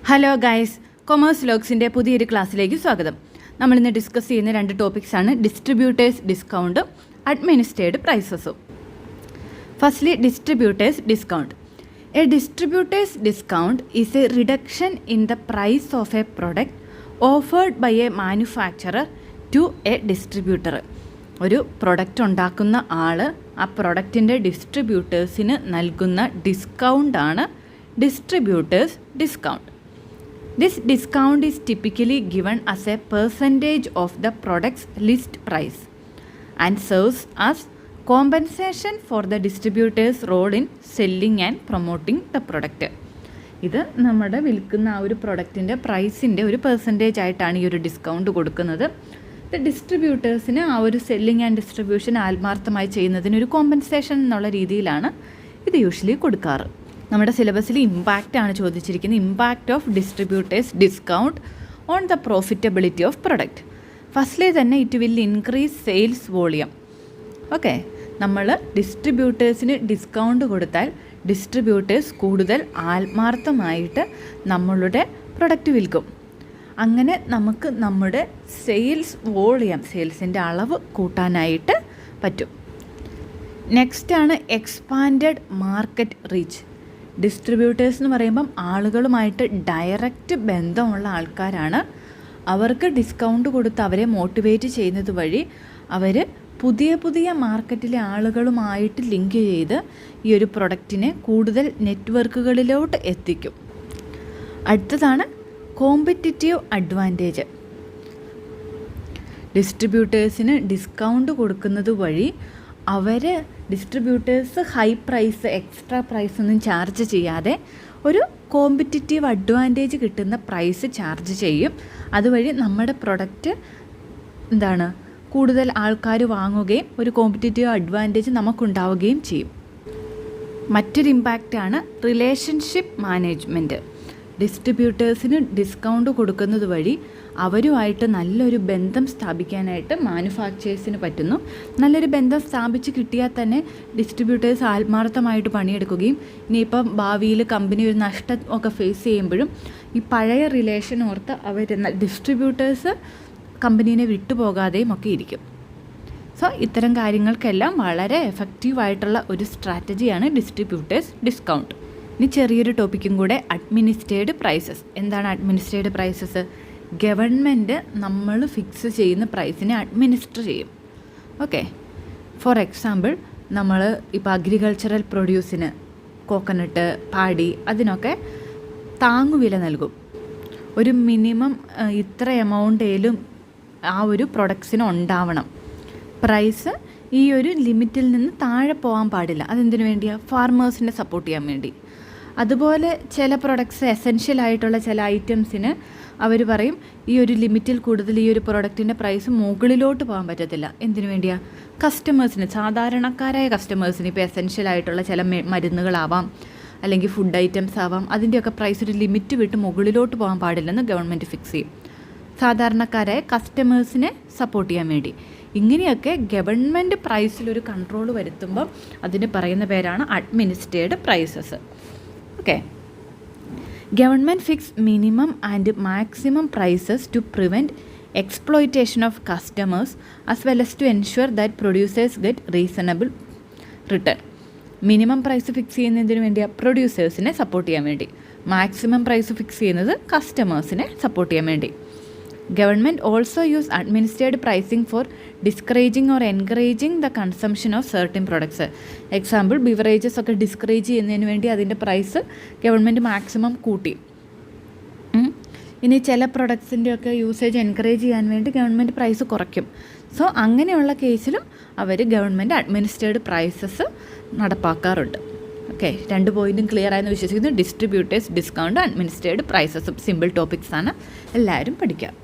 Hello guys, commerce ലോഗ്സിൻ്റെ പുതിയൊരു ക്ലാസ്സിലേക്ക് സ്വാഗതം. നമ്മളിന്ന് ഡിസ്കസ് ചെയ്യുന്ന രണ്ട് ടോപ്പിക്സാണ് ഡിസ്ട്രിബ്യൂട്ടേഴ്സ് ഡിസ്കൗണ്ടും അഡ്മിനിസ്ട്രേഡ് പ്രൈസസും. Firstly distributors discount. A distributors discount is a reduction in the price of a product offered by a manufacturer to a distributor. ഒരു പ്രൊഡക്റ്റ് ഉണ്ടാക്കുന്ന ആൾ ആ പ്രൊഡക്റ്റിൻ്റെ ഡിസ്ട്രിബ്യൂട്ടേഴ്സിന് നൽകുന്ന ഡിസ്കൗണ്ടാണ് distributors discount. This discount is typically given as a percentage of the product's list price and serves as compensation for the distributor's role in selling and promoting the product. ഇത് നമ്മുടെ വിൽക്കുന്ന ആ ഒരു പ്രൊഡക്റ്റിൻ്റെ പ്രൈസിൻ്റെ ഒരു പെർസെൻറ്റേജ് ആയിട്ടാണ് ഈ ഒരു ഡിസ്കൗണ്ട് കൊടുക്കുന്നത്. ഇത് ഡിസ്ട്രിബ്യൂട്ടേഴ്സിന് ആ ഒരു സെല്ലിംഗ് ആൻഡ് ഡിസ്ട്രിബ്യൂഷൻ ആത്മാർത്ഥമായി ചെയ്യുന്നതിന് ഒരു കോമ്പൻസേഷൻ എന്നുള്ള രീതിയിലാണ് ഇത് യൂഷ്വലി കൊടുക്കാറ്. നമ്മുടെ സിലബസിൽ ഇമ്പാക്റ്റ് ആണ് ചോദിച്ചിരിക്കുന്നത്. Impact of distributors discount on the profitability of product. Firstly തന്നെ it will increase sales volume. Okay, നമ്മൾ ഡിസ്ട്രിബ്യൂട്ടേഴ്സിന് ഡിസ്കൗണ്ട് കൊടുത്താൽ ഡിസ്ട്രിബ്യൂട്ടേഴ്സ് കൂടുതൽ ആത്മാർത്ഥമായിട്ട് നമ്മളുടെ പ്രൊഡക്റ്റ് വിൽക്കും. അങ്ങനെ നമുക്ക് നമ്മുടെ സെയിൽസ് വോളിയം, സെയിൽസിൻ്റെ അളവ് കൂട്ടാനായിട്ട് പറ്റും. നെക്സ്റ്റാണ് എക്സ്പാൻഡഡ് മാർക്കറ്റ് റീച്ച്. ഡിസ്ട്രിബ്യൂട്ടേഴ്സ് എന്ന് പറയുമ്പം ആളുകളുമായിട്ട് ഡയറക്റ്റ് ബന്ധമുള്ള ആൾക്കാരാണ്. അവർക്ക് ഡിസ്കൗണ്ട് കൊടുത്ത് അവരെ മോട്ടിവേറ്റ് ചെയ്യുന്നത് വഴി അവർ പുതിയ പുതിയ മാർക്കറ്റിലെ ആളുകളുമായിട്ട് ലിങ്ക് ചെയ്ത് ഈ ഒരു പ്രൊഡക്റ്റിനെ കൂടുതൽ നെറ്റ്വർക്കുകളിലോട്ട് എത്തിക്കും. അടുത്തതാണ് കോമ്പറ്റിറ്റീവ് അഡ്വാൻറ്റേജ്. ഡിസ്ട്രിബ്യൂട്ടേഴ്സിന് ഡിസ്കൗണ്ട് കൊടുക്കുന്നത് വഴി distributors high price, extra price ഒന്നും ചാർജ് ചെയ്യാതെ ഒരു കോമ്പറ്റിറ്റീവ് അഡ്വാൻറ്റേജ് കിട്ടുന്ന പ്രൈസ് ചാർജ് ചെയ്യും. അതുവഴി നമ്മുടെ പ്രൊഡക്റ്റ് കൂടുതൽ ആൾക്കാർ വാങ്ങുകയും ഒരു കോമ്പറ്റിറ്റീവ് അഡ്വാൻറ്റേജ് നമുക്കുണ്ടാവുകയും ചെയ്യും. മറ്റൊരു ഇമ്പാക്റ്റാണ് റിലേഷൻഷിപ്പ് മാനേജ്മെൻറ്റ്. ഡിസ്ട്രിബ്യൂട്ടേഴ്സിന് ഡിസ്കൗണ്ട് കൊടുക്കുന്നത് വഴി അവരുമായിട്ട് നല്ലൊരു ബന്ധം സ്ഥാപിക്കാനായിട്ട് മാനുഫാക്ചേഴ്സിന് പറ്റുന്നു. നല്ലൊരു ബന്ധം സ്ഥാപിച്ച് കിട്ടിയാൽ തന്നെ ഡിസ്ട്രിബ്യൂട്ടേഴ്സ് ആത്മാർത്ഥമായിട്ട് പണിയെടുക്കുകയും ഇനിയിപ്പം ഭാവിയിൽ കമ്പനി ഒരു നഷ്ടം ഒക്കെ ഫേസ് ചെയ്യുമ്പോഴും ഈ പഴയ റിലേഷൻ ഓർത്ത് ഡിസ്ട്രിബ്യൂട്ടേഴ്സ് കമ്പനീനെ വിട്ടുപോകാതെയും ഒക്കെ ഇരിക്കും. സോ ഇത്തരം കാര്യങ്ങൾക്കെല്ലാം വളരെ എഫക്റ്റീവായിട്ടുള്ള ഒരു സ്ട്രാറ്റജിയാണ് ഡിസ്ട്രിബ്യൂട്ടേഴ്സ് ഡിസ്കൗണ്ട്. ഇനി ചെറിയൊരു ടോപ്പിക്കും കൂടെ, അഡ്മിനിസ്ട്രേഡ് പ്രൈസസ്. എന്താണ് അഡ്മിനിസ്ട്രേഡ് പ്രൈസസ്? ഗവൺമെൻറ് നമ്മൾ ഫിക്സ് ചെയ്യുന്ന പ്രൈസിനെ അഡ്മിനിസ്റ്റർ ചെയ്യും. ഓക്കെ, ഫോർ എക്സാമ്പിൾ നമ്മൾ ഇപ്പോൾ അഗ്രികൾച്ചറൽ പ്രൊഡ്യൂസിന്, കോക്കനട്ട്, പാടി, അതിനൊക്കെ താങ്ങുവില നൽകും. ഒരു മിനിമം ഇത്ര എമൗണ്ടേലും ആ ഒരു പ്രൊഡക്ട്സിന് ഉണ്ടാവണം. പ്രൈസ് ഈ ഒരു ലിമിറ്റിൽ നിന്ന് താഴെ പോകാൻ പാടില്ല. അതെന്തിനു വേണ്ടിയാണ്? ഫാർമേഴ്സിനെ സപ്പോർട്ട് ചെയ്യാൻ വേണ്ടി. അതുപോലെ ചില പ്രൊഡക്ട്സ്, എസെൻഷ്യൽ ആയിട്ടുള്ള ചില ഐറ്റംസിന് അവർ പറയും ഈ ഒരു ലിമിറ്റിൽ കൂടുതൽ ഈ ഒരു പ്രൊഡക്റ്റിൻ്റെ പ്രൈസ് മുകളിലോട്ട് പോകാൻ പറ്റത്തില്ല. എന്തിനു വേണ്ടിയാണ്? കസ്റ്റമേഴ്സിന്, സാധാരണക്കാരായ കസ്റ്റമേഴ്സിന്, ഇപ്പോൾ എസെൻഷ്യൽ ആയിട്ടുള്ള ചില മരുന്നുകളാവാം, അല്ലെങ്കിൽ ഫുഡ് ഐറ്റംസ് ആവാം, അതിൻ്റെയൊക്കെ പ്രൈസ് ഒരു ലിമിറ്റ് വിട്ട് മുകളിലോട്ട് പോകാൻ പാടില്ലെന്ന് ഗവൺമെൻറ് ഫിക്സ് ചെയ്യും, സാധാരണക്കാരായ കസ്റ്റമേഴ്സിനെ സപ്പോർട്ട് ചെയ്യാൻ വേണ്ടി. ഇങ്ങനെയൊക്കെ ഗവൺമെൻറ് പ്രൈസിലൊരു കൺട്രോൾ വരുത്തുമ്പം അതിന് പറയുന്ന പേരാണ് administered prices. Okay, government fix minimum and maximum prices to prevent exploitation of customers as well as to ensure that producers get reasonable return. Minimum price fix ചെയ്യുന്നതിന് വേണ്ടിയാണ് പ്രൊഡ്യൂസേഴ്സിനെ സപ്പോർട്ട് ചെയ്യാൻ വേണ്ടി. മാക്സിമം പ്രൈസ് ഫിക്സ് ചെയ്യുന്നത് കസ്റ്റമേഴ്സിനെ support ചെയ്യാൻ വേണ്ടി. Government also use administered pricing for discouraging or encouraging the consumption of certain products. Example, beverages ഒക്കെ discourage ചെയ്യുന്നതിന് വേണ്ടി അതിൻ്റെ പ്രൈസ് ഗവൺമെൻറ് മാക്സിമം കൂട്ടി. ഇനി ചില പ്രൊഡക്ട്സിൻ്റെയൊക്കെ യൂസേജ് എൻകറേജ് ചെയ്യാൻ വേണ്ടി ഗവൺമെൻറ് പ്രൈസ് കുറയ്ക്കും. സോ അങ്ങനെയുള്ള കേസിലും അവർ ഗവൺമെൻറ് അഡ്മിനിസ്ട്രേഡ് പ്രൈസസ് നടപ്പാക്കാറുണ്ട്. ഓക്കെ, രണ്ട് പോയിൻറ്റും ക്ലിയർ ആയെന്ന് വിശ്വസിക്കുന്നു. ഡിസ്ട്രിബ്യൂട്ടേഴ്സ് ഡിസ്കൗണ്ട്, അഡ്മിനിസ്ട്രേഡ് പ്രൈസസും സിമ്പിൾ ടോപ്പിക്സാണ്, എല്ലാവരും പഠിക്കാം.